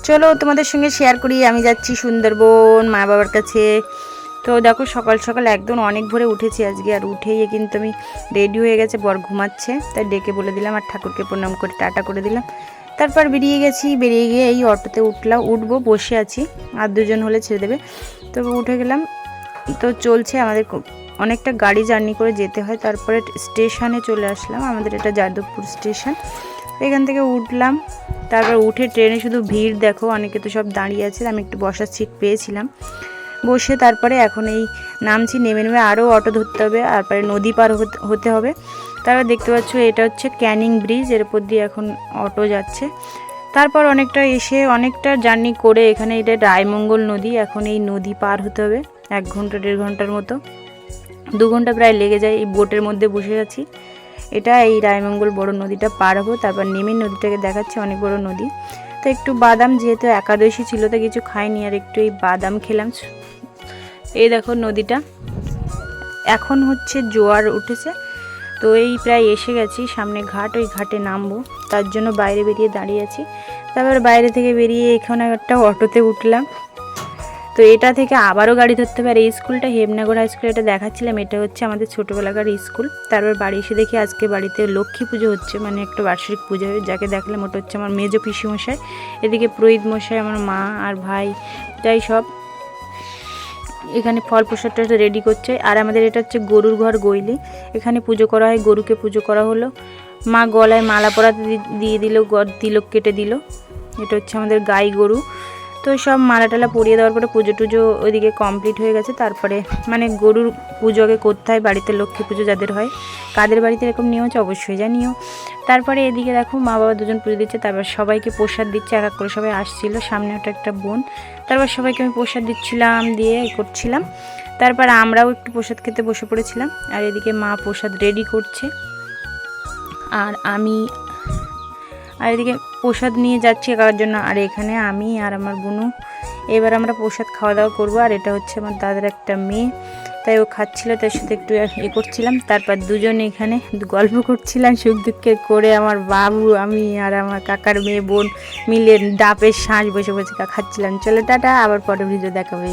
চলো তোমাদের সঙ্গে শেয়ার করি। আমি যাচ্ছি সুন্দরবন মা বাবার কাছে। তো দেখো সকাল সকাল একদম অনেক ভোরে উঠেছি আজকে, আর উঠেই কিন্তু আমি রেডি হয়ে গেছে, বর ঘুমাচ্ছে তাই ডেকে বলে দিলাম আর ঠাকুরকে প্রণাম করে টাটা করে দিলাম। তারপর বেরিয়ে গেছি, বেরিয়ে গিয়ে এই অটোতে উঠবো, বসে আছি, আর দুজন হলে ছেড়ে দেবে। তবে উঠে গেলাম। তো চলছে আমাদের অনেকটা গাড়ি জার্নি করে যেতে হয়। তারপরে স্টেশনে চলে আসলাম, আমাদের এটা যাদবপুর স্টেশন। এখান থেকে উঠলাম, তারপর উঠে ট্রেনে শুধু ভিড় দেখো, অনেকে তো সব দাঁড়িয়ে আছে। আমি একটু বসার সিট পেয়েছিলাম, বসে তারপরে এখন এই নামছি, নেমে আরও অটো ধরতে হবে, তারপরে নদী পার হতে হবে। তারপর দেখতে পাচ্ছ এটা হচ্ছে ক্যানিং ব্রিজ, এর উপর দিয়ে এখন অটো যাচ্ছে। তারপর অনেকটা জার্নি করে এখানে এটা রায়মঙ্গল নদী, এখন এই নদী পার হতে হবে 1 ঘন্টা 1.5 ঘন্টার মতো, 2 ঘন্টা প্রায় লেগে যায়। এই বোটের মধ্যে বসে আছি, এটা এই রায়মঙ্গল বড় নদীটা পার হবো। তারপর নেমে নদীটাকে দেখাচ্ছে, অনেক বড় নদী। তো একটু বাদাম, যেহেতু একাদশী ছিল তো কিছু খাইনি, আর একটু এই বাদাম খেলাম। এই দেখো নদীটা এখন হচ্ছে জোয়ার উঠেছে, তো এই প্রায় এসে গেছি সামনে ঘাট, ওই ঘাটে নামবো, তার জন্য বাইরে বেরিয়ে দাঁড়িয়ে আছি। তারপর বাইরে থেকে বেরিয়ে এখানে একটা অটোতে উঠলাম। তো এটা থেকে আবারও গাড়ি ধরতে পারে। এই স্কুলটা হেমনগর হাই স্কুল, এটা দেখাচ্ছিলাম, এটা হচ্ছে আমাদের ছোটোবেলাকার স্কুল। তারপর বাড়ি এসে দেখি আজকে বাড়িতে লক্ষ্মী পুজো হচ্ছে, মানে একটা বার্ষিক পুজো। যাকে দেখলাম ওটা হচ্ছে আমার মেজো পিসি মশাই, এদিকে পুরোহিত মশাই, আমার মা আর ভাই, তাই সব এখানে ফল প্রসাদটা রেডি করছে। আর আমাদের এটা হচ্ছে গরুর ঘর গৈলি, এখানে পুজো করা হয়, গরুকে পুজো করা হলো। মা গলায় মালা পরাতে দিয়ে দিল, তিলক কেটে দিল। এটা হচ্ছে আমাদের গাই গরু। তো সব মালা টালা পরিয়ে দেওয়ার পরে পুজো টুজো ওইদিকে কমপ্লিট হয়ে গেছে। তারপরে মানে গরুর পুজোকে করতে হয় বাড়িতে, লক্ষ্মী পুজো যাদের হয়, কাদের বাড়িতে এরকম নিয়ম হচ্ছে অবশ্যই জানিও। তারপরে এদিকে দেখো মা বাবা দুজন পুজো দিচ্ছে, তারপর সবাইকে প্রসাদ দিচ্ছে, এক এক করে সবাই আসছিল। সামনে ওটা একটা বোন, তারপর সবাইকে আমি প্রসাদ দিচ্ছিলাম, দিয়ে করছিলাম। তারপর আমরাও একটু প্রসাদ খেতে বসে পড়েছিলাম। আর এদিকে মা প্রসাদ রেডি করছে, আর এদিকে প্রসাদ নিয়ে যাচ্ছি খাওয়ার জন্য। আর এখানে আমি আর আমার বোনু এবার আমরা প্রসাদ খাওয়া দাওয়া করবো। আর এটা হচ্ছে আমার দাদার একটা মেয়ে, তাই ও খাচ্ছিল, তার সাথে একটু করছিলাম। তারপর দুজনে এখানে গল্প করছিলাম সুখ দুঃখের করে, আমার বাবু, আমি আর আমার কাকার মেয়ে বোন মিলে ডাবের শাঁস বসে বসে খাচ্ছিলাম। চলে টাটা, আবার পরে ভিডিও দেখাবে।